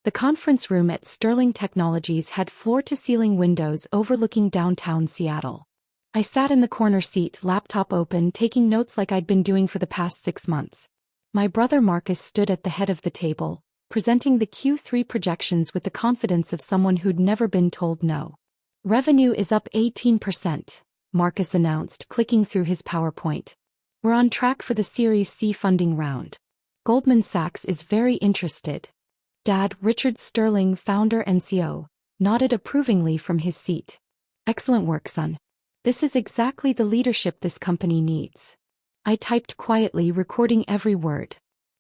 The conference room at Sterling Technologies had floor-to-ceiling windows overlooking downtown Seattle. I sat in the corner seat, laptop open, taking notes like I'd been doing for the past 6 months. My brother Marcus stood at the head of the table, presenting the Q3 projections with the confidence of someone who'd never been told no. Revenue is up 18%, Marcus announced, clicking through his PowerPoint. We're on track for the Series C funding round. Goldman Sachs is very interested. Dad, Richard Sterling, founder and CEO, nodded approvingly from his seat. Excellent work, son. This is exactly the leadership this company needs. I typed quietly, recording every word.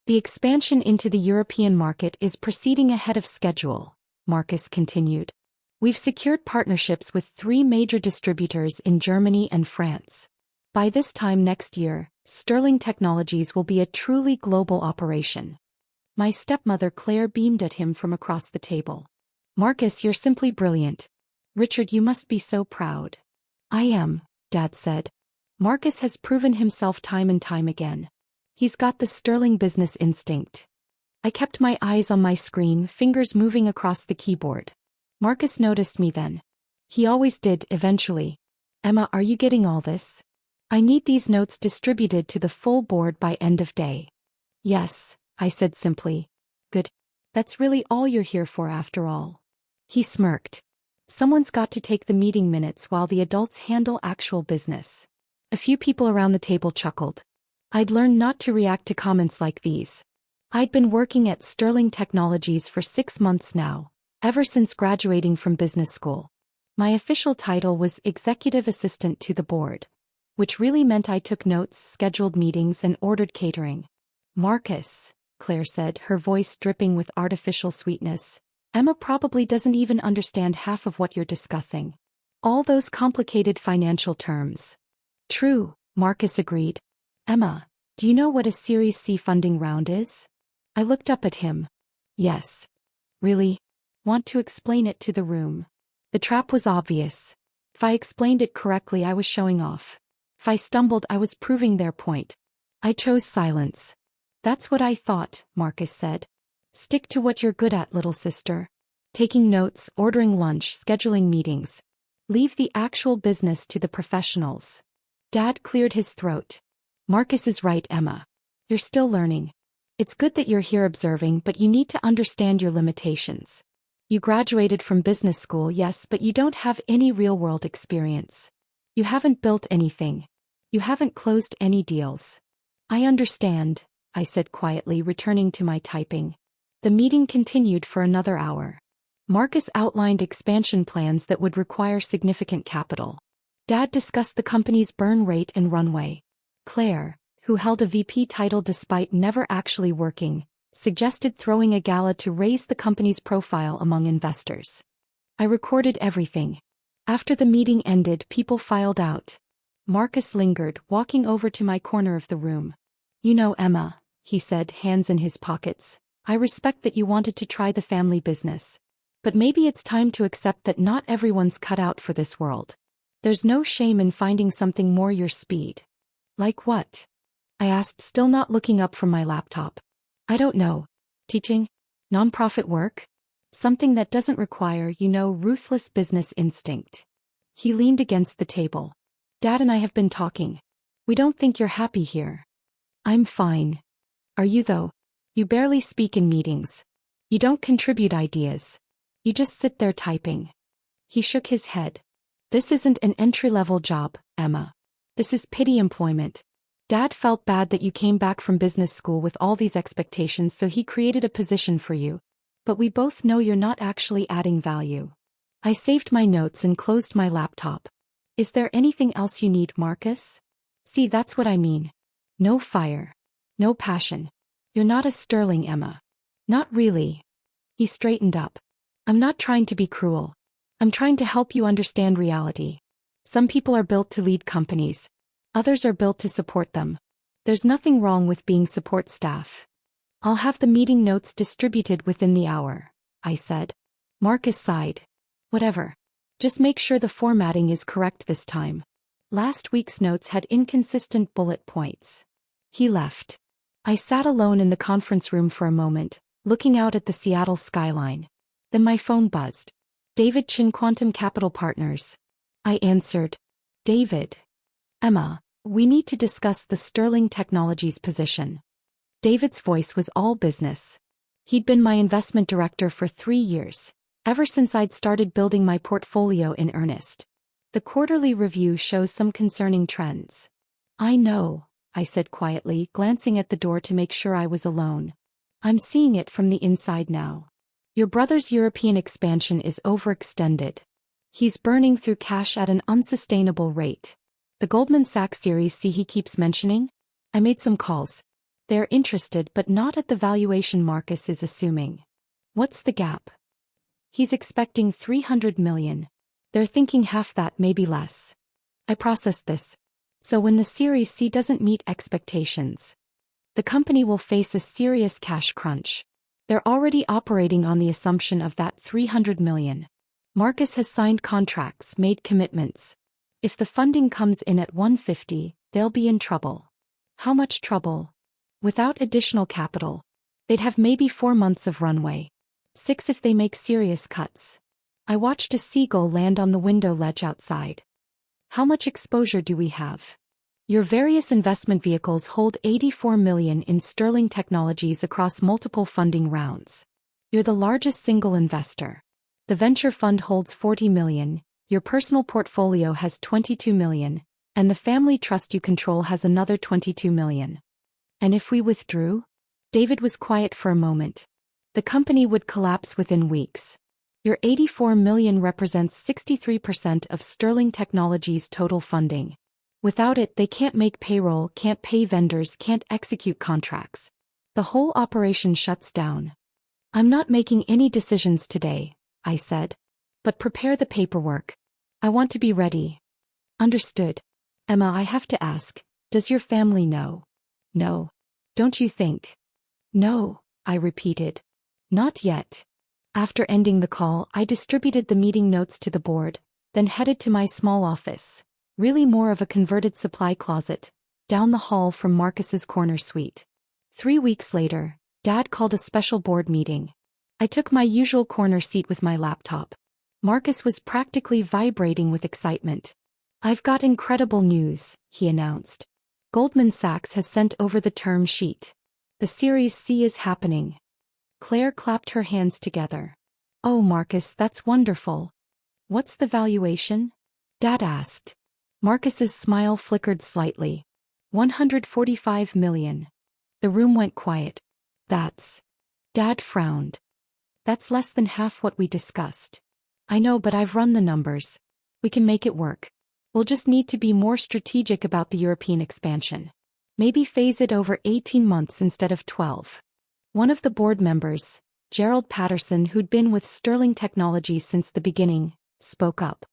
The expansion into the European market is proceeding ahead of schedule, Marcus continued. We've secured partnerships with 3 major distributors in Germany and France. By this time next year, Sterling Technologies will be a truly global operation. My stepmother Claire beamed at him from across the table. Marcus, you're simply brilliant. Richard, you must be so proud. I am, Dad said. Marcus has proven himself time and time again. He's got the Sterling business instinct. I kept my eyes on my screen, fingers moving across the keyboard. Marcus noticed me then. He always did, eventually. Emma, are you getting all this? I need these notes distributed to the full board by end of day. Yes, I said simply. Good. That's really all you're here for after all. He smirked. Someone's got to take the meeting minutes while the adults handle actual business. A few people around the table chuckled. I'd learned not to react to comments like these. I'd been working at Sterling Technologies for 6 months now, ever since graduating from business school. My official title was Executive Assistant to the Board, which really meant I took notes, scheduled meetings, and ordered catering. Marcus, Claire said, her voice dripping with artificial sweetness, Emma probably doesn't even understand half of what you're discussing. All those complicated financial terms. True, Marcus agreed. Emma, do you know what a Series C funding round is? I looked up at him. Yes. Really? Want to explain it to the room? The trap was obvious. If I explained it correctly, I was showing off. If I stumbled, I was proving their point. I chose silence. That's what I thought, Marcus said. Stick to what you're good at, little sister. Taking notes, ordering lunch, scheduling meetings. Leave the actual business to the professionals. Dad cleared his throat. Marcus is right, Emma. You're still learning. It's good that you're here observing, but you need to understand your limitations. You graduated from business school, yes, but you don't have any real-world experience. You haven't built anything. You haven't closed any deals. I understand, I said quietly, returning to my typing. The meeting continued for another hour. Marcus outlined expansion plans that would require significant capital. Dad discussed the company's burn rate and runway. Claire, who held a VP title despite never actually working, suggested throwing a gala to raise the company's profile among investors. I recorded everything. After the meeting ended, people filed out. Marcus lingered, walking over to my corner of the room. You know, Emma, he said, hands in his pockets, I respect that you wanted to try the family business. But maybe it's time to accept that not everyone's cut out for this world. There's no shame in finding something more your speed. Like what? I asked, still not looking up from my laptop. I don't know. Teaching? Nonprofit work? Something that doesn't require, ruthless business instinct. He leaned against the table. Dad and I have been talking. We don't think you're happy here. I'm fine. Are you though? You barely speak in meetings. You don't contribute ideas. You just sit there typing. He shook his head. This isn't an entry-level job, Emma. This is pity employment. Dad felt bad that you came back from business school with all these expectations, so he created a position for you. But we both know you're not actually adding value. I saved my notes and closed my laptop. Is there anything else you need, Marcus? See, that's what I mean. No fire. No passion. You're not a Sterling, Emma. Not really. He straightened up. I'm not trying to be cruel. I'm trying to help you understand reality. Some people are built to lead companies. Others are built to support them. There's nothing wrong with being support staff. I'll have the meeting notes distributed within the hour, I said. Marcus sighed. Whatever. Just make sure the formatting is correct this time. Last week's notes had inconsistent bullet points. He left. I sat alone in the conference room for a moment, looking out at the Seattle skyline. Then my phone buzzed. David Chin, Quantum Capital Partners. I answered. David. Emma, we need to discuss the Sterling Technologies position. David's voice was all business. He'd been my investment director for 3 years, ever since I'd started building my portfolio in earnest. The quarterly review shows some concerning trends. I know, I said quietly, glancing at the door to make sure I was alone. I'm seeing it from the inside now. Your brother's European expansion is overextended. He's burning through cash at an unsustainable rate. The Goldman Sachs Series C he keeps mentioning? I made some calls. They're interested but not at the valuation Marcus is assuming. What's the gap? He's expecting $300 million. They're thinking half that, maybe less. I processed this. So when the Series C doesn't meet expectations, the company will face a serious cash crunch. They're already operating on the assumption of that $300 million. Marcus has signed contracts, made commitments. If the funding comes in at $150, they'll be in trouble. How much trouble? Without additional capital, they'd have maybe 4 months of runway. 6 if they make serious cuts. I watched a seagull land on the window ledge outside. How much exposure do we have? Your various investment vehicles hold $84 million in Sterling Technologies across multiple funding rounds. You're the largest single investor. The venture fund holds $40 million, your personal portfolio has $22 million, and the family trust you control has another $22 million. And if we withdrew? David was quiet for a moment. The company would collapse within weeks. Your $84 million represents 63% of Sterling Technologies' total funding. Without it, they can't make payroll, can't pay vendors, can't execute contracts. The whole operation shuts down. I'm not making any decisions today, I said. But prepare the paperwork. I want to be ready. Understood. Emma, I have to ask, does your family know? No. Don't you think? No, I repeated. Not yet. After ending the call, I distributed the meeting notes to the board, then headed to my small office, really more of a converted supply closet, down the hall from Marcus's corner suite. 3 weeks later, Dad called a special board meeting. I took my usual corner seat with my laptop. Marcus was practically vibrating with excitement. I've got incredible news, he announced. Goldman Sachs has sent over the term sheet. The Series C is happening. Claire clapped her hands together. Oh, Marcus, that's wonderful. What's the valuation? Dad asked. Marcus's smile flickered slightly. $145 million. The room went quiet. That's... Dad frowned. That's less than half what we discussed. I know, but I've run the numbers. We can make it work. We'll just need to be more strategic about the European expansion. Maybe phase it over 18 months instead of 12. One of the board members, Gerald Patterson, who'd been with Sterling Technologies since the beginning, spoke up.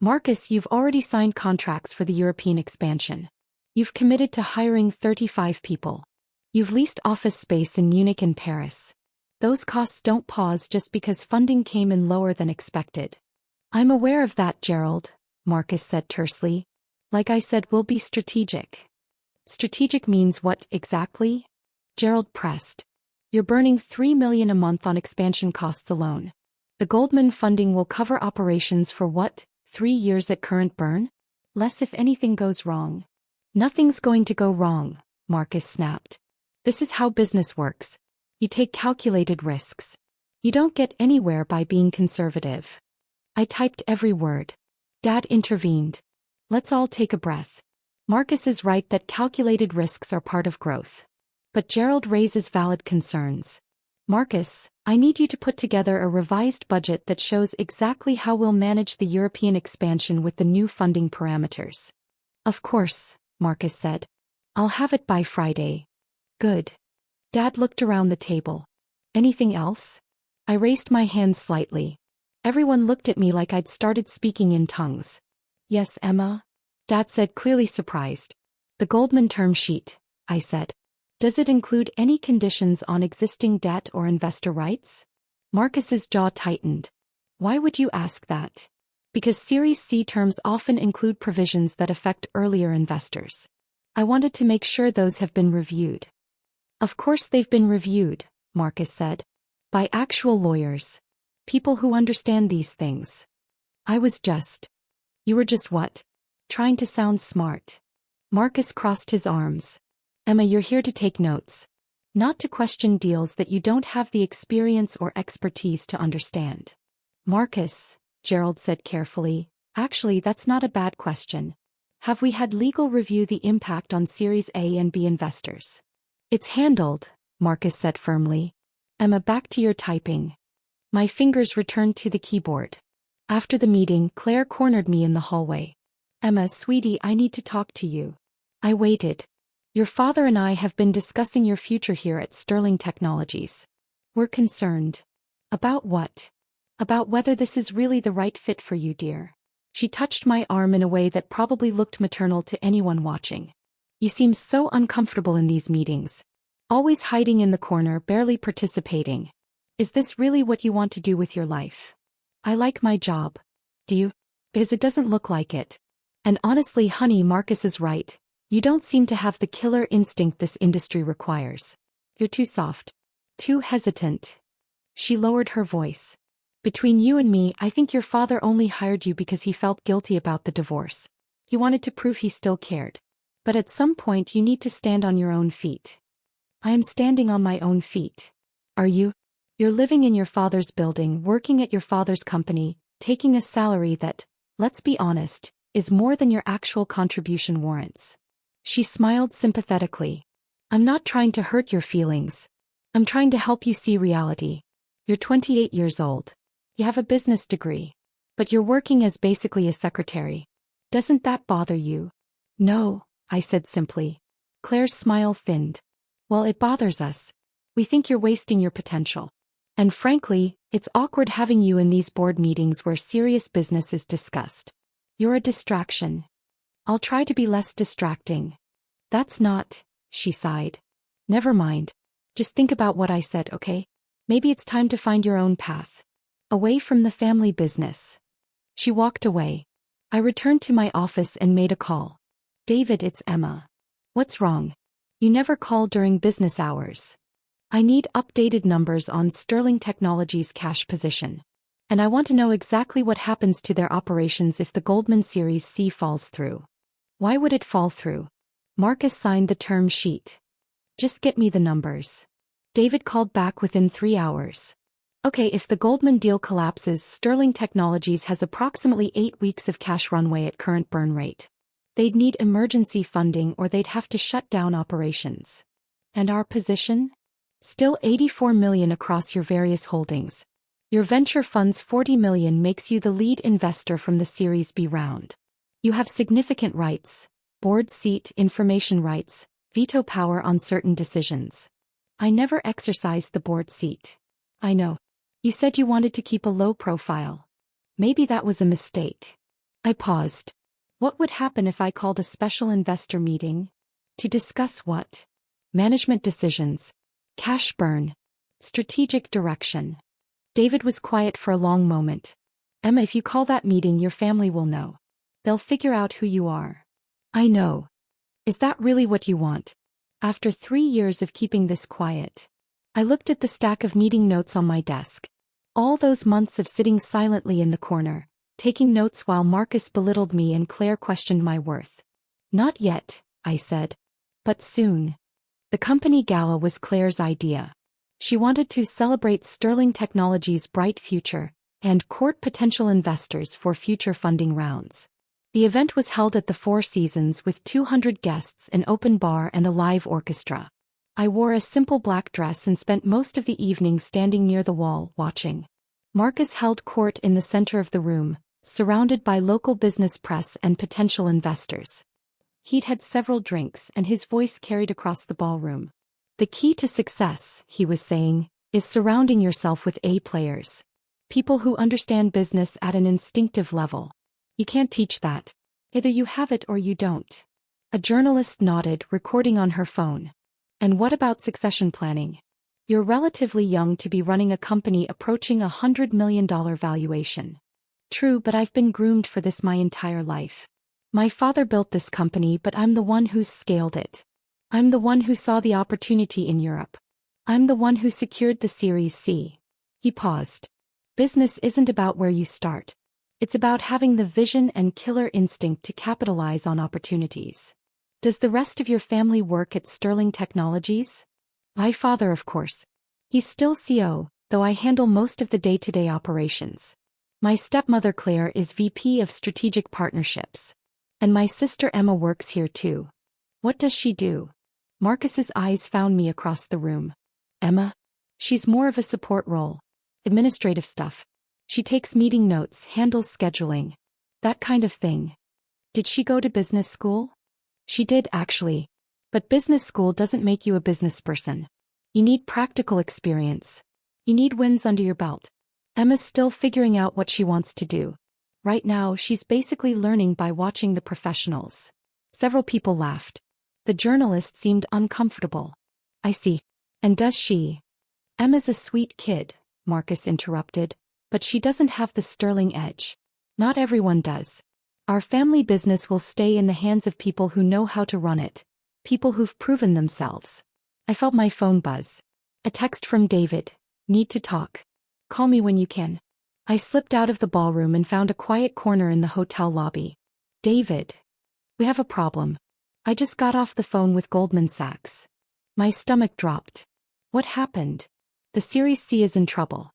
Marcus, you've already signed contracts for the European expansion. You've committed to hiring 35 people. You've leased office space in Munich and Paris. Those costs don't pause just because funding came in lower than expected. I'm aware of that, Gerald, Marcus said tersely. Like I said, we'll be strategic. Strategic means what exactly? Gerald pressed. You're burning $3 million a month on expansion costs alone. The Goldman funding will cover operations for what, 3 years at current burn? Less if anything goes wrong. Nothing's going to go wrong, Marcus snapped. This is how business works. You take calculated risks. You don't get anywhere by being conservative. I typed every word. Dad intervened. Let's all take a breath. Marcus is right that calculated risks are part of growth. But Gerald raises valid concerns. Marcus, I need you to put together a revised budget that shows exactly how we'll manage the European expansion with the new funding parameters. Of course, Marcus said. I'll have it by Friday. Good. Dad looked around the table. Anything else? I raised my hand slightly. Everyone looked at me like I'd started speaking in tongues. Yes, Emma? Dad said, clearly surprised. The Goldman term sheet, I said. Does it include any conditions on existing debt or investor rights? Marcus's jaw tightened. Why would you ask that? Because Series C terms often include provisions that affect earlier investors. I wanted to make sure those have been reviewed. Of course they've been reviewed, Marcus said. By actual lawyers. People who understand these things. You were just what? Trying to sound smart. Marcus crossed his arms. Emma, you're here to take notes. Not to question deals that you don't have the experience or expertise to understand. Marcus, Gerald said carefully, actually that's not a bad question. Have we had legal review the impact on Series A and B investors? It's handled, Marcus said firmly. Emma, back to your typing. My fingers returned to the keyboard. After the meeting, Claire cornered me in the hallway. Emma, sweetie, I need to talk to you. I waited. Your father and I have been discussing your future here at Sterling Technologies. We're concerned. About what? About whether this is really the right fit for you, dear. She touched my arm in a way that probably looked maternal to anyone watching. You seem so uncomfortable in these meetings. Always hiding in the corner, barely participating. Is this really what you want to do with your life? I like my job. Do you? Because it doesn't look like it. And honestly, honey, Marcus is right. You don't seem to have the killer instinct this industry requires. You're too soft. Too hesitant. She lowered her voice. Between you and me, I think your father only hired you because he felt guilty about the divorce. He wanted to prove he still cared. But at some point you need to stand on your own feet. I am standing on my own feet. Are you? You're living in your father's building, working at your father's company, taking a salary that, let's be honest, is more than your actual contribution warrants. She smiled sympathetically. I'm not trying to hurt your feelings. I'm trying to help you see reality. You're 28 years old. You have a business degree. But you're working as basically a secretary. Doesn't that bother you? No, I said simply. Claire's smile thinned. Well, it bothers us. We think you're wasting your potential. And frankly, it's awkward having you in these board meetings where serious business is discussed. You're a distraction. I'll try to be less distracting. That's not, she sighed. Never mind. Just think about what I said, okay? Maybe it's time to find your own path. Away from the family business. She walked away. I returned to my office and made a call. David, it's Emma. What's wrong? You never call during business hours. I need updated numbers on Sterling Technologies' cash position. And I want to know exactly what happens to their operations if the Goldman Series C falls through. Why would it fall through? Marcus signed the term sheet. Just get me the numbers. David called back within 3 hours. Okay, if the Goldman deal collapses, Sterling Technologies has approximately 8 weeks of cash runway at current burn rate. They'd need emergency funding or they'd have to shut down operations. And our position? Still $84 million across your various holdings. Your venture fund's $40 million makes you the lead investor from the Series B round. You have significant rights, board seat, information rights, veto power on certain decisions. I never exercised the board seat. I know. You said you wanted to keep a low profile. Maybe that was a mistake. I paused. What would happen if I called a special investor meeting? To discuss what? Management decisions. Cash burn. Strategic direction. David was quiet for a long moment. Emma, if you call that meeting, your family will know. They'll figure out who you are. I know. Is that really what you want? After 3 years of keeping this quiet. I looked at the stack of meeting notes on my desk. All those months of sitting silently in the corner, taking notes while Marcus belittled me and Claire questioned my worth. Not yet, I said. But soon. The company gala was Claire's idea. She wanted to celebrate Sterling Technologies' bright future and court potential investors for future funding rounds. The event was held at the Four Seasons with 200 guests, an open bar and a live orchestra. I wore a simple black dress and spent most of the evening standing near the wall, watching. Marcus held court in the center of the room, surrounded by local business press and potential investors. He'd had several drinks and his voice carried across the ballroom. The key to success, he was saying, is surrounding yourself with A players. People who understand business at an instinctive level. You can't teach that. Either you have it or you don't. A journalist nodded, recording on her phone. And what about succession planning? You're relatively young to be running a company approaching $100 million valuation. True, but I've been groomed for this my entire life. My father built this company, but I'm the one who's scaled it. I'm the one who saw the opportunity in Europe. I'm the one who secured the Series C. He paused. Business isn't about where you start. It's about having the vision and killer instinct to capitalize on opportunities. Does the rest of your family work at Sterling Technologies? My father, of course. He's still CO, though I handle most of the day-to-day operations. My stepmother Claire is VP of Strategic Partnerships. And my sister Emma works here too. What does she do? Marcus's eyes found me across the room. Emma? She's more of a support role. Administrative stuff. She takes meeting notes, handles scheduling. That kind of thing. Did she go to business school? She did, actually. But business school doesn't make you a business person. You need practical experience. You need wins under your belt. Emma's still figuring out what she wants to do. Right now, she's basically learning by watching the professionals. Several people laughed. The journalist seemed uncomfortable. I see. And does she? Emma's a sweet kid, Marcus interrupted, but she doesn't have the Sterling edge. Not everyone does. Our family business will stay in the hands of people who know how to run it, people who've proven themselves. I felt my phone buzz. A text from David. Need to talk. Call me when you can. I slipped out of the ballroom and found a quiet corner in the hotel lobby. David. We have a problem. I just got off the phone with Goldman Sachs. My stomach dropped. What happened? The Series C is in trouble.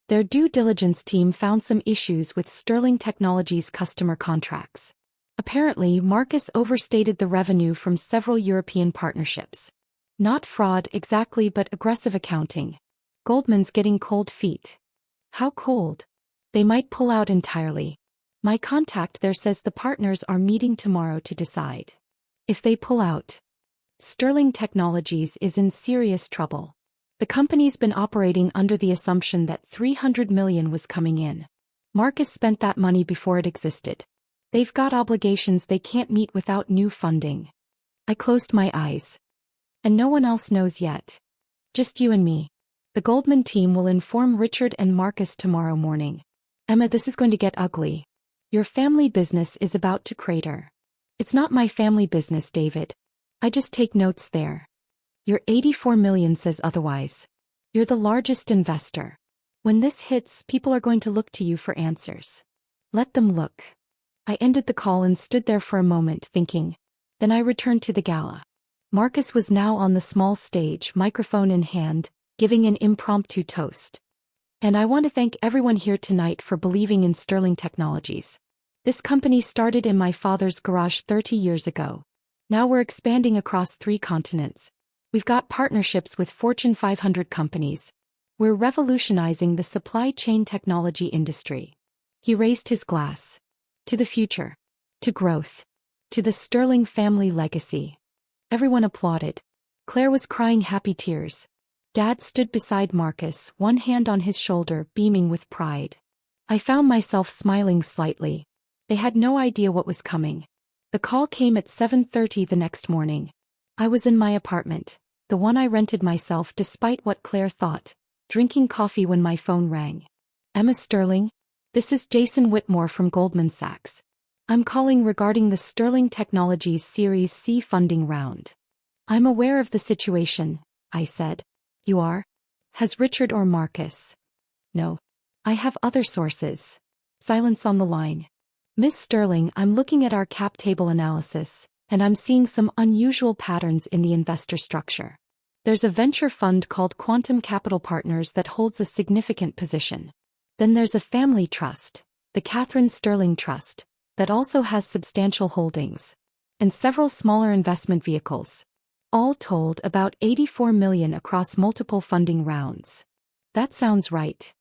Their due diligence team found some issues with Sterling Technologies' customer contracts. Apparently, Marcus overstated the revenue from several European partnerships. Not fraud exactly, but aggressive accounting. Goldman's getting cold feet. How cold? They might pull out entirely. My contact there says the partners are meeting tomorrow to decide. If they pull out, Sterling Technologies is in serious trouble. The company's been operating under the assumption that $300 million was coming in. Marcus spent that money before it existed. They've got obligations they can't meet without new funding. I closed my eyes. And no one else knows yet. Just you and me. The Goldman team will inform Richard and Marcus tomorrow morning. Emma, this is going to get ugly. Your family business is about to crater. It's not my family business, David. I just take notes there. Your 84 million says otherwise. You're the largest investor. When this hits, people are going to look to you for answers. Let them look. I ended the call and stood there for a moment thinking. Then I returned to the gala. Marcus was now on the small stage, microphone in hand, giving an impromptu toast. And I want to thank everyone here tonight for believing in Sterling Technologies. This company started in my father's garage 30 years ago. Now we're expanding across 3 continents. We've got partnerships with Fortune 500 companies. We're revolutionizing the supply chain technology industry. He raised his glass. To the future. To growth. To the Sterling family legacy. Everyone applauded. Claire was crying happy tears. Dad stood beside Marcus, one hand on his shoulder, beaming with pride. I found myself smiling slightly. They had no idea what was coming. The call came at 7:30 the next morning. I was in my apartment, the one I rented myself despite what Claire thought, drinking coffee when my phone rang. Emma Sterling? This is Jason Whitmore from Goldman Sachs. I'm calling regarding the Sterling Technologies Series C funding round. I'm aware of the situation, I said. You are? Has Richard or Marcus? No. I have other sources. Silence on the line. Miss Sterling, I'm looking at our cap table analysis, and I'm seeing some unusual patterns in the investor structure. There's a venture fund called Quantum Capital Partners that holds a significant position. Then there's a family trust, the Catherine Sterling Trust, that also has substantial holdings. And several smaller investment vehicles. All told, about 84 million across multiple funding rounds. That sounds right.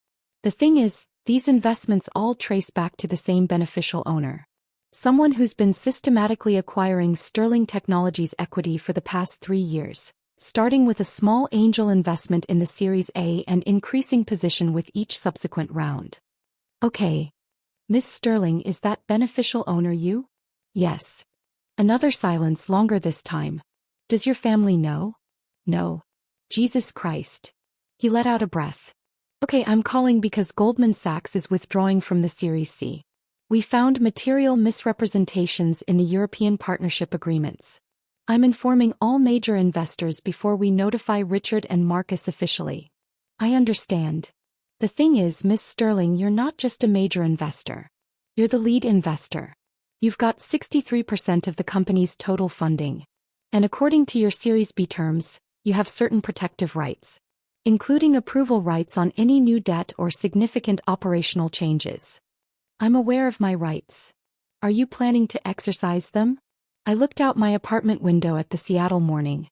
The thing is, these investments all trace back to the same beneficial owner. Someone who's been systematically acquiring Sterling Technologies equity for the past 3 years, starting with a small angel investment in the Series A and increasing position with each subsequent round. Okay. Miss Sterling, is that beneficial owner you? Yes. Another silence, longer this time. Does your family know? No. Jesus Christ. He let out a breath. Okay, I'm calling because Goldman Sachs is withdrawing from the Series C. We found material misrepresentations in the European partnership agreements. I'm informing all major investors before we notify Richard and Marcus officially. I understand. The thing is, Miss Sterling, you're not just a major investor. You're the lead investor. You've got 63% of the company's total funding. And according to your Series B terms, you have certain protective rights, including approval rights on any new debt or significant operational changes. I'm aware of my rights. Are you planning to exercise them? I looked out my apartment window at the Seattle morning.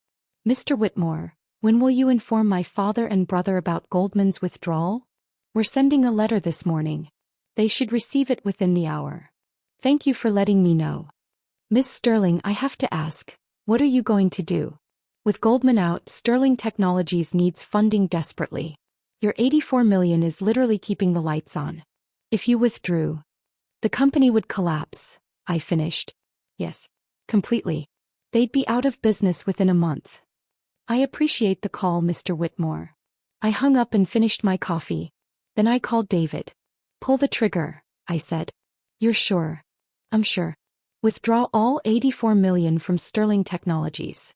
Mr. Whitmore, when will you inform my father and brother about Goldman's withdrawal? We're sending a letter this morning. They should receive it within the hour. Thank you for letting me know. Miss Sterling, I have to ask, what are you going to do? With Goldman out, Sterling Technologies needs funding desperately. Your $84 million is literally keeping the lights on. If you withdrew, the company would collapse, I finished. Yes, completely. They'd be out of business within a month. I appreciate the call, Mr. Whitmore. I hung up and finished my coffee. Then I called David. Pull the trigger, I said. You're sure? I'm sure. Withdraw all $84 million from Sterling Technologies.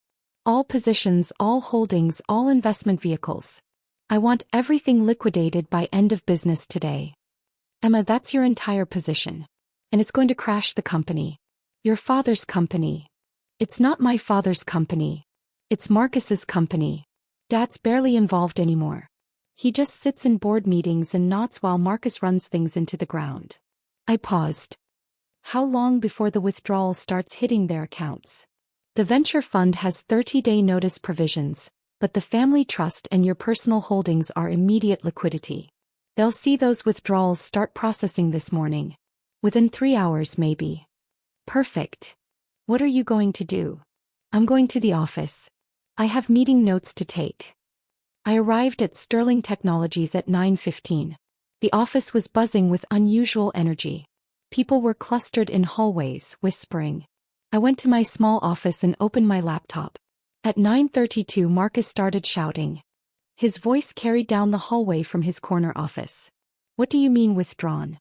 All positions, all holdings, all investment vehicles. I want everything liquidated by end of business today. Emma, that's your entire position. And it's going to crash the company. Your father's company. It's not my father's company. It's Marcus's company. Dad's barely involved anymore. He just sits in board meetings and nods while Marcus runs things into the ground. I paused. How long before the withdrawal starts hitting their accounts? The venture fund has 30-day notice provisions, but the family trust and your personal holdings are immediate liquidity. They'll see those withdrawals start processing this morning. Within 3 hours, maybe. Perfect. What are you going to do? I'm going to the office. I have meeting notes to take. I arrived at Sterling Technologies at 9:15. The office was buzzing with unusual energy. People were clustered in hallways, whispering. I went to my small office and opened my laptop. At 9:32, Marcus started shouting. His voice carried down the hallway from his corner office. What do you mean withdrawn?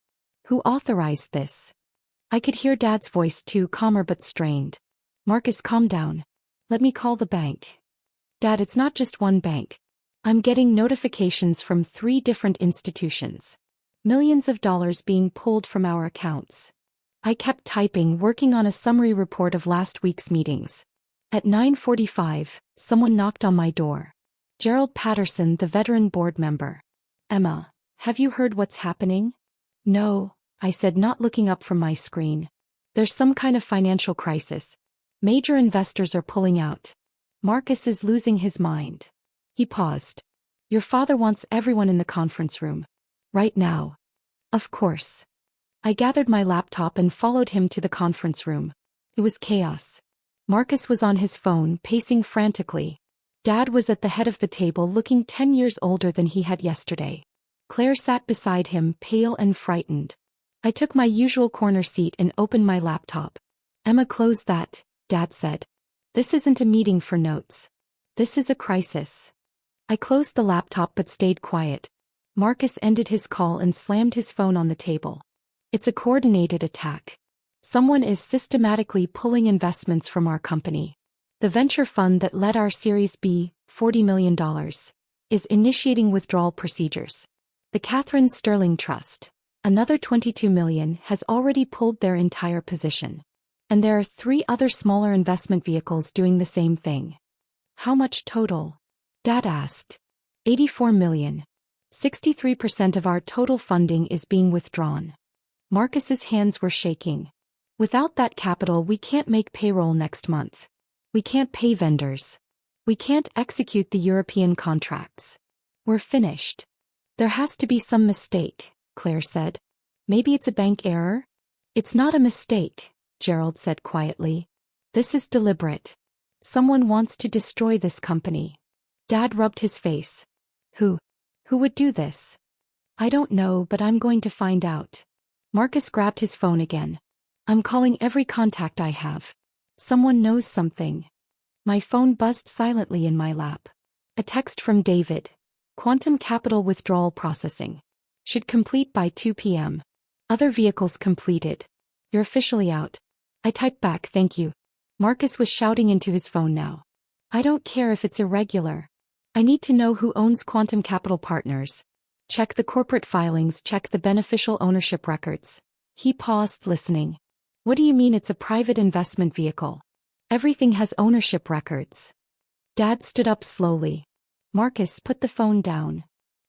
Who authorized this? I could hear Dad's voice too, calmer but strained. Marcus, calm down. Let me call the bank. Dad, it's not just one bank. I'm getting notifications from 3 different institutions. Millions of dollars being pulled from our accounts. I kept typing, working on a summary report of last week's meetings. At 9:45, someone knocked on my door. Gerald Patterson, the veteran board member. Emma, have you heard what's happening? No, I said, not looking up from my screen. There's some kind of financial crisis. Major investors are pulling out. Marcus is losing his mind. He paused. Your father wants everyone in the conference room. Right now. Of course. I gathered my laptop and followed him to the conference room. It was chaos. Marcus was on his phone, pacing frantically. Dad was at the head of the table, looking 10 years older than he had yesterday. Claire sat beside him, pale and frightened. I took my usual corner seat and opened my laptop. Emma, close that, Dad said. This isn't a meeting for notes. This is a crisis. I closed the laptop but stayed quiet. Marcus ended his call and slammed his phone on the table. It's a coordinated attack. Someone is systematically pulling investments from our company. The venture fund that led our Series B, $40 million, is initiating withdrawal procedures. The Catherine Sterling Trust, another $22 million, has already pulled their entire position. And there are 3 other smaller investment vehicles doing the same thing. How much total? Dad asked. $84 million. 63% of our total funding is being withdrawn. Marcus's hands were shaking. Without that capital, we can't make payroll next month. We can't pay vendors. We can't execute the European contracts. We're finished. There has to be some mistake, Claire said. Maybe it's a bank error? It's not a mistake, Gerald said quietly. This is deliberate. Someone wants to destroy this company. Dad rubbed his face. Who? Who would do this? I don't know, but I'm going to find out. Marcus grabbed his phone again. I'm calling every contact I have. Someone knows something. My phone buzzed silently in my lap. A text from David. Quantum capital withdrawal processing. Should complete by 2 p.m. Other vehicles completed. You're officially out. I typed back, thank you. Marcus was shouting into his phone now. I don't care if it's irregular. I need to know who owns Quantum Capital Partners. Check the corporate filings, check the beneficial ownership records. He paused, listening. What do you mean it's a private investment vehicle? Everything has ownership records. Dad stood up slowly. Marcus, put the phone down.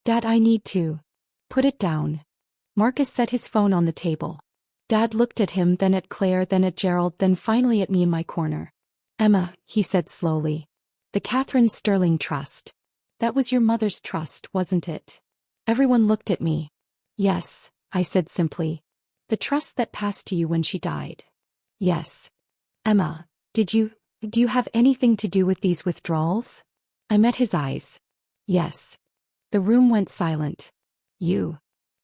Dad, I need to. Put it down. Marcus set his phone on the table. Dad looked at him, then at Claire, then at Gerald, then finally at me in my corner. Emma, he said slowly. The Catherine Sterling Trust. That was your mother's trust, wasn't it? Everyone looked at me. Yes, I said simply. The trust that passed to you when she died. Yes. Emma, do you have anything to do with these withdrawals? I met his eyes. Yes. The room went silent. You.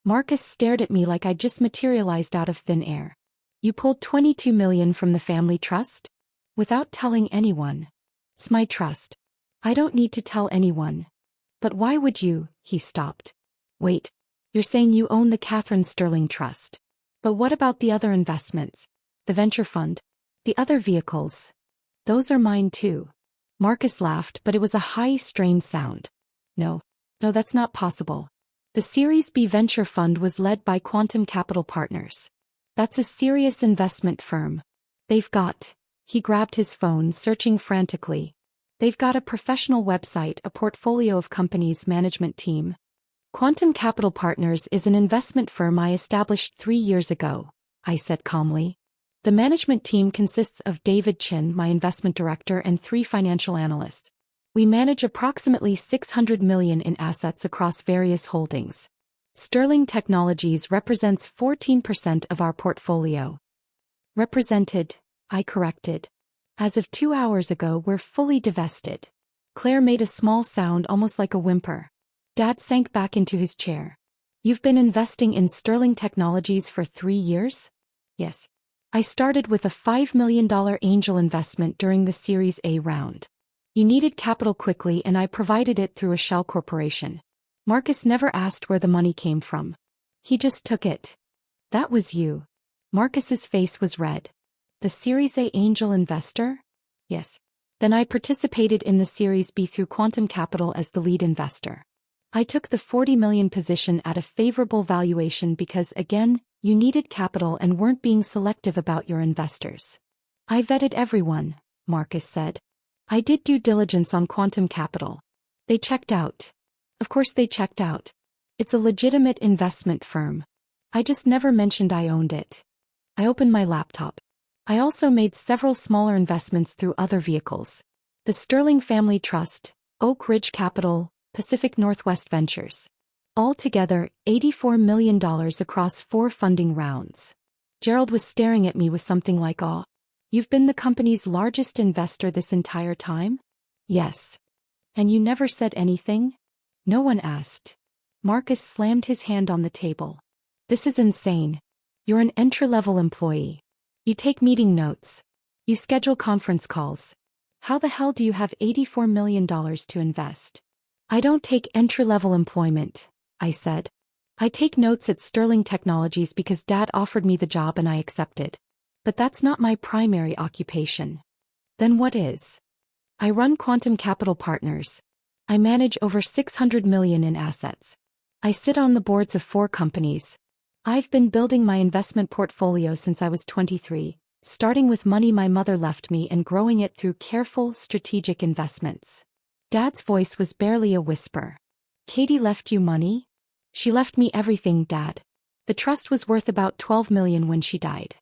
Marcus stared at me like I'd just materialized out of thin air. You pulled $22 million from the family trust? Without telling anyone. It's my trust. I don't need to tell anyone. But why would you? He stopped. Wait. You're saying you own the Catherine Sterling Trust. But what about the other investments? The venture fund? The other vehicles? Those are mine too. Marcus laughed, but it was a high, strained sound. No, that's not possible. The Series B venture fund was led by Quantum Capital Partners. That's a serious investment firm. They've got. He grabbed his phone, searching frantically. They've got a professional website, a portfolio of companies, management team. Quantum Capital Partners is an investment firm I established 3 years ago, I said calmly. The management team consists of David Chin, my investment director, and 3 financial analysts. We manage approximately $600 million in assets across various holdings. Sterling Technologies represents 14% of our portfolio. Represented, I corrected. As of 2 hours ago, we're fully divested. Claire made a small sound, almost like a whimper. Dad sank back into his chair. You've been investing in Sterling Technologies for 3 years? Yes. I started with a $5 million angel investment during the Series A round. You needed capital quickly and I provided it through a shell corporation. Marcus never asked where the money came from. He just took it. That was you. Marcus's face was red. The Series A angel investor? Yes. Then I participated in the Series B through Quantum Capital as the lead investor. I took the $40 million position at a favorable valuation because, again, you needed capital and weren't being selective about your investors. I vetted everyone, Marcus said. I did due diligence on Quantum Capital. They checked out. Of course they checked out. It's a legitimate investment firm. I just never mentioned I owned it. I opened my laptop. I also made several smaller investments through other vehicles. The Sterling Family Trust, Oak Ridge Capital, Pacific Northwest Ventures. Altogether, $84 million across 4 funding rounds. Gerald was staring at me with something like awe. You've been the company's largest investor this entire time? Yes. And you never said anything? No one asked. Marcus slammed his hand on the table. This is insane. You're an entry-level employee. You take meeting notes. You schedule conference calls. How the hell do you have $84 million to invest? I don't take entry-level employment, I said. I take notes at Sterling Technologies because Dad offered me the job and I accepted. But that's not my primary occupation. Then what is? I run Quantum Capital Partners. I manage over $600 million in assets. I sit on the boards of 4 companies. I've been building my investment portfolio since I was 23, starting with money my mother left me and growing it through careful, strategic investments. Dad's voice was barely a whisper. Katie left you money? She left me everything, Dad. The trust was worth about $12 million when she died.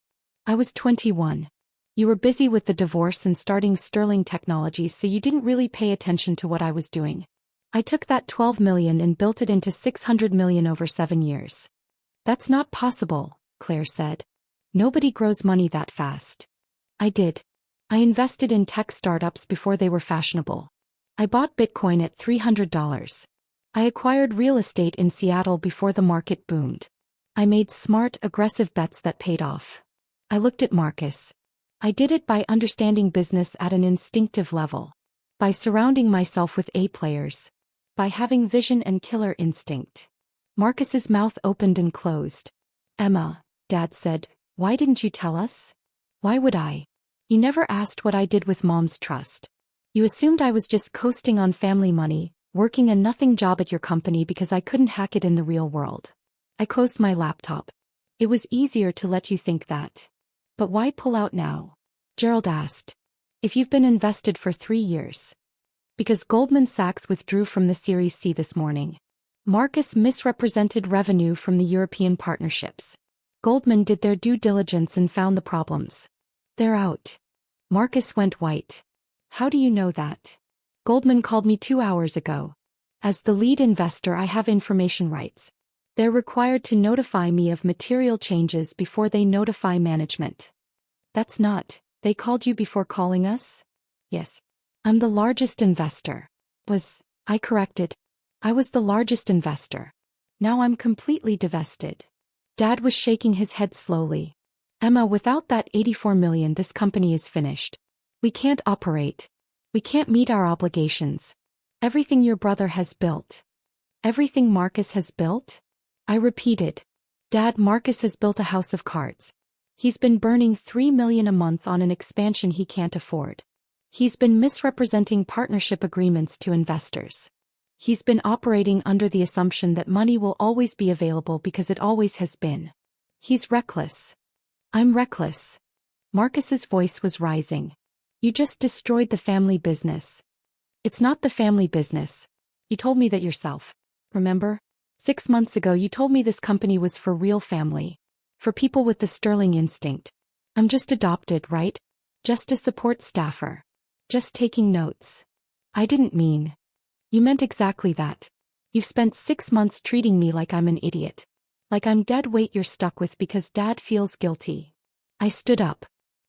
I was 21. You were busy with the divorce and starting Sterling Technologies, so you didn't really pay attention to what I was doing. I took that $12 million and built it into $600 million over 7 years. That's not possible, Claire said. Nobody grows money that fast. I did. I invested in tech startups before they were fashionable. I bought Bitcoin at $300. I acquired real estate in Seattle before the market boomed. I made smart, aggressive bets that paid off. I looked at Marcus. I did it by understanding business at an instinctive level. By surrounding myself with A players. By having vision and killer instinct. Marcus's mouth opened and closed. Emma, Dad said, why didn't you tell us? Why would I? You never asked what I did with Mom's trust. You assumed I was just coasting on family money, working a nothing job at your company because I couldn't hack it in the real world. I closed my laptop. It was easier to let you think that. But why pull out now? Gerald asked. If you've been invested for 3 years. Because Goldman Sachs withdrew from the Series C this morning. Marcus misrepresented revenue from the European partnerships. Goldman did their due diligence and found the problems. They're out. Marcus went white. How do you know that? Goldman called me 2 hours ago. As the lead investor, I have information rights. They're required to notify me of material changes before they notify management. That's not, they called you before calling us? Yes. I'm the largest investor. I corrected. I was the largest investor. Now I'm completely divested. Dad was shaking his head slowly. Emma, without that 84 million, this company is finished. We can't operate. We can't meet our obligations. Everything your brother has built. Everything Marcus has built? I repeated. Dad, Marcus has built a house of cards. He's been burning 3 million a month on an expansion he can't afford. He's been misrepresenting partnership agreements to investors. He's been operating under the assumption that money will always be available because it always has been. He's reckless. I'm reckless. Marcus's voice was rising. You just destroyed the family business. It's not the family business. You told me that yourself. Remember? 6 months ago you told me this company was for real family. For people with the sterling instinct. I'm just adopted, right? Just a support staffer. Just taking notes. I didn't mean. You meant exactly that. You've spent 6 months treating me like I'm an idiot. Like I'm dead weight you're stuck with because Dad feels guilty. I stood up.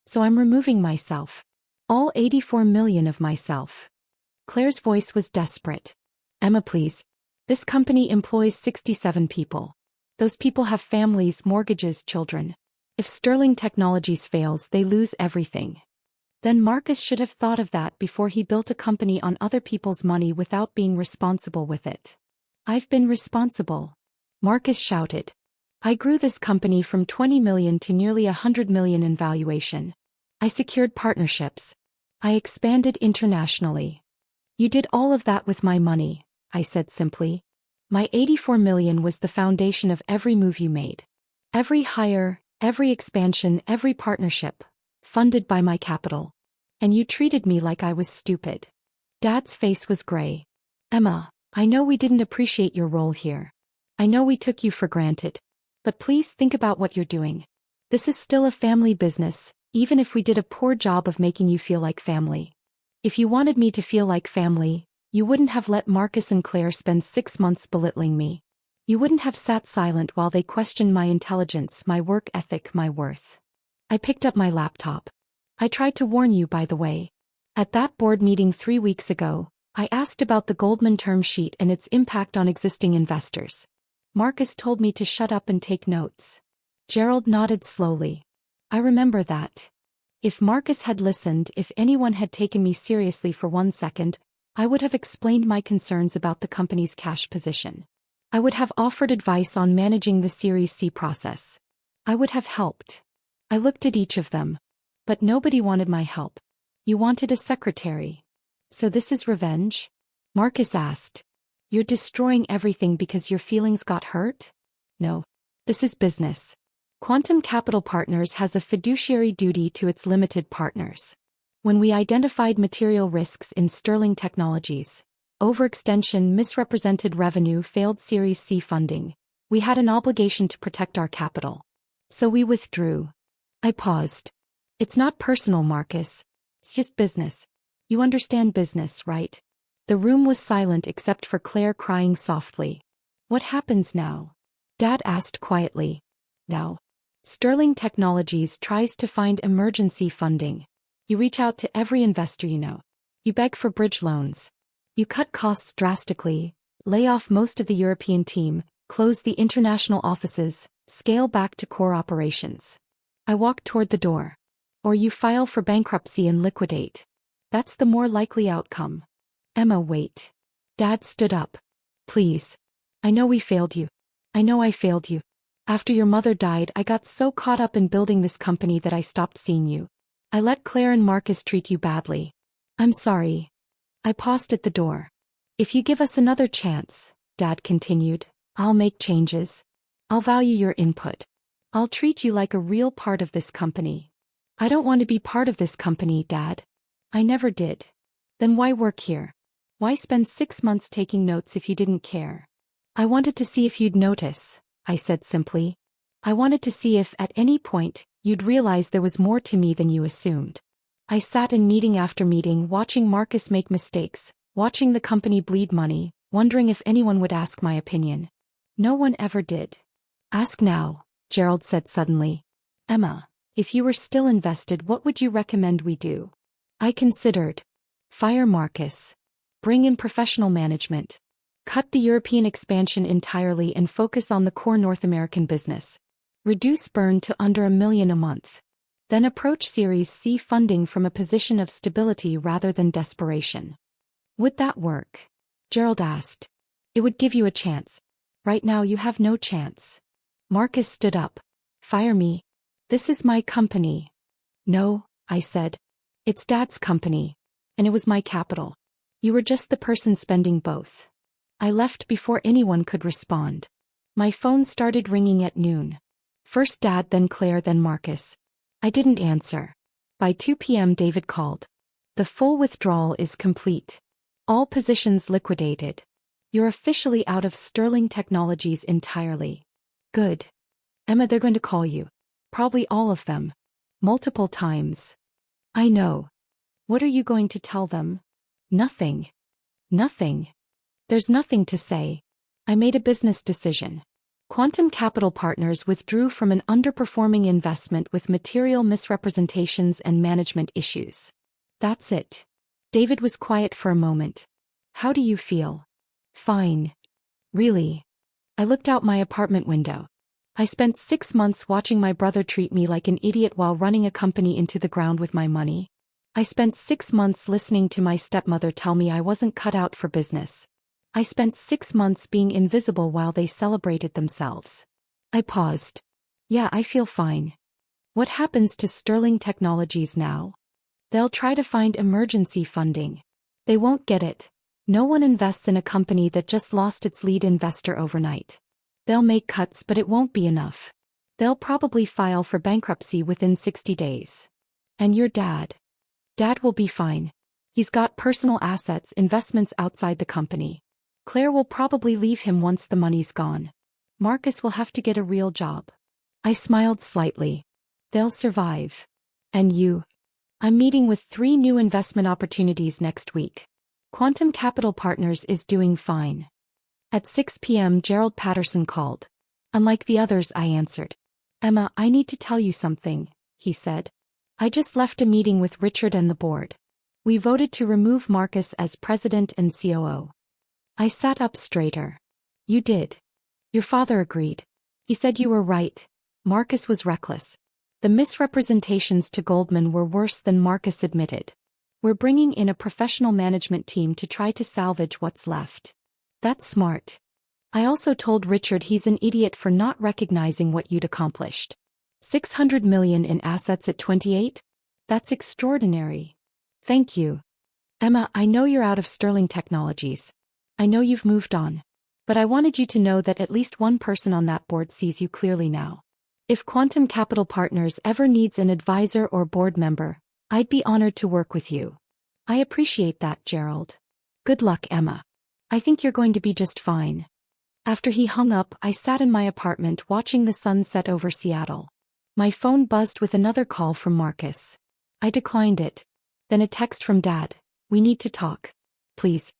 So I'm removing myself. All 84 million of myself. Claire's voice was desperate. Emma, please. This company employs 67 people. Those people have families, mortgages, children. If Sterling Technologies fails, they lose everything. Then Marcus should have thought of that before he built a company on other people's money without being responsible with it. I've been responsible. Marcus shouted. I grew this company from 20 million to nearly 100 million in valuation. I secured partnerships. I expanded internationally. You did all of that with my money, I said simply. My 84 million was the foundation of every move you made. Every hire, every expansion, every partnership, funded by my capital. And you treated me like I was stupid. Dad's face was gray. Emma, I know we didn't appreciate your role here. I know we took you for granted. But please think about what you're doing. This is still a family business, even if we did a poor job of making you feel like family. If you wanted me to feel like family, you wouldn't have let Marcus and Claire spend 6 months belittling me. You wouldn't have sat silent while they questioned my intelligence, my work ethic, my worth. I picked up my laptop. I tried to warn you, by the way. At that board meeting 3 weeks ago, I asked about the Goldman term sheet and its impact on existing investors. Marcus told me to shut up and take notes. Gerald nodded slowly. I remember that. If Marcus had listened, if anyone had taken me seriously for 1 second, I would have explained my concerns about the company's cash position. I would have offered advice on managing the Series C process. I would have helped. I looked at each of them. But nobody wanted my help. You wanted a secretary. So this is revenge? Marcus asked. You're destroying everything because your feelings got hurt? No. This is business. Quantum Capital Partners has a fiduciary duty to its limited partners. When we identified material risks in Sterling Technologies, overextension, misrepresented revenue, failed Series C funding, we had an obligation to protect our capital. So we withdrew. I paused. It's not personal, Marcus. It's just business. You understand business, right? The room was silent except for Claire crying softly. What happens now? Dad asked quietly. Now. Sterling Technologies tries to find emergency funding. You reach out to every investor you know. You beg for bridge loans. You cut costs drastically, lay off most of the European team, close the international offices, scale back to core operations. I walked toward the door. Or you file for bankruptcy and liquidate. That's the more likely outcome. Emma, wait. Dad stood up. Please. I know we failed you. I know I failed you. After your mother died, I got so caught up in building this company that I stopped seeing you. I let Claire and Marcus treat you badly. I'm sorry. I paused at the door. If you give us another chance, Dad continued, I'll make changes. I'll value your input. I'll treat you like a real part of this company. I don't want to be part of this company, Dad. I never did. Then why work here? Why spend 6 months taking notes if you didn't care? I wanted to see if you'd notice, I said simply. I wanted to see if, at any point, you'd realize there was more to me than you assumed. I sat in meeting after meeting watching Marcus make mistakes, watching the company bleed money, wondering if anyone would ask my opinion. No one ever did. Ask now, Gerald said suddenly. Emma, if you were still invested, what would you recommend we do? I considered. Fire Marcus. Bring in professional management. Cut the European expansion entirely and focus on the core North American business. Reduce burn to under $1 million a month. Then approach Series C funding from a position of stability rather than desperation. Would that work? Gerald asked. It would give you a chance. Right now you have no chance. Marcus stood up. Fire me. This is my company. No, I said. It's Dad's company. And it was my capital. You were just the person spending both. I left before anyone could respond. My phone started ringing at noon. First Dad, then Claire, then Marcus. I didn't answer. By 2 p.m. David called. The full withdrawal is complete. All positions liquidated. You're officially out of Sterling Technologies entirely. Good. Emma, they're going to call you. Probably all of them. Multiple times. I know. What are you going to tell them? Nothing. Nothing. There's nothing to say. I made a business decision. Quantum Capital Partners withdrew from an underperforming investment with material misrepresentations and management issues. That's it. David was quiet for a moment. How do you feel? Fine. Really? I looked out my apartment window. I spent 6 months watching my brother treat me like an idiot while running a company into the ground with my money. I spent 6 months listening to my stepmother tell me I wasn't cut out for business. I spent 6 months being invisible while they celebrated themselves. I paused. Yeah, I feel fine. What happens to Sterling Technologies now? They'll try to find emergency funding. They won't get it. No one invests in a company that just lost its lead investor overnight. They'll make cuts, but it won't be enough. They'll probably file for bankruptcy within 60 days. And your dad? Dad will be fine. He's got personal assets, investments outside the company. Claire will probably leave him once the money's gone. Marcus will have to get a real job. I smiled slightly. They'll survive. And you? I'm meeting with 3 new investment opportunities next week. Quantum Capital Partners is doing fine. At 6 p.m. Gerald Patterson called. Unlike the others, I answered. Emma, I need to tell you something, he said. I just left a meeting with Richard and the board. We voted to remove Marcus as president and COO. I sat up straighter. You did. Your father agreed. He said you were right. Marcus was reckless. The misrepresentations to Goldman were worse than Marcus admitted. We're bringing in a professional management team to try to salvage what's left. That's smart. I also told Richard he's an idiot for not recognizing what you'd accomplished. $600 million in assets at 28? That's extraordinary. Thank you. Emma, I know you're out of Sterling Technologies. I know you've moved on. But I wanted you to know that at least one person on that board sees you clearly now. If Quantum Capital Partners ever needs an advisor or board member, I'd be honored to work with you. I appreciate that, Gerald. Good luck, Emma. I think you're going to be just fine. After he hung up, I sat in my apartment watching the sun set over Seattle. My phone buzzed with another call from Marcus. I declined it. Then a text from Dad. We need to talk. Please.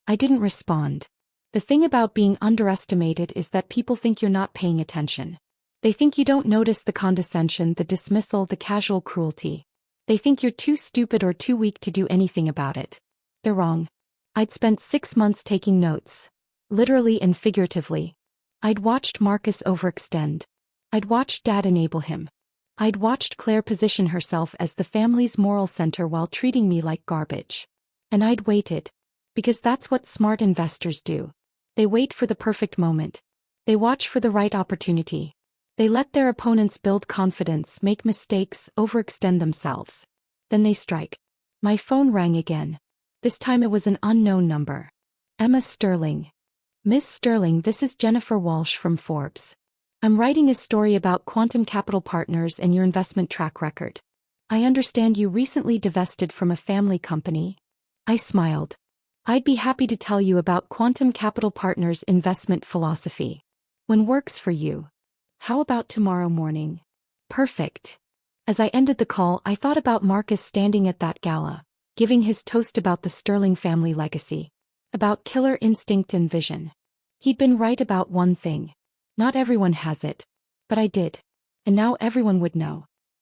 I didn't respond. The thing about being underestimated is that people think you're not paying attention. They think you don't notice the condescension, the dismissal, the casual cruelty. They think you're too stupid or too weak to do anything about it. They're wrong. I'd spent 6 months taking notes. Literally and figuratively. I'd watched Marcus overextend. I'd watched Dad enable him. I'd watched Claire position herself as the family's moral center while treating me like garbage. And I'd waited. Because that's what smart investors do. They wait for the perfect moment. They watch for the right opportunity. They let their opponents build confidence, make mistakes, overextend themselves. Then they strike. My phone rang again. This time it was an unknown number. Emma Sterling. Miss Sterling, this is Jennifer Walsh from Forbes. I'm writing a story about Quantum Capital Partners and your investment track record. I understand you recently divested from a family company. I smiled. I'd be happy to tell you about Quantum Capital Partners' investment philosophy. When works for you. How about tomorrow morning? Perfect. As I ended the call, I thought about Marcus standing at that gala, giving his toast about the Sterling family legacy. About killer instinct and vision. He'd been right about one thing. Not everyone has it. But I did. And now everyone would know.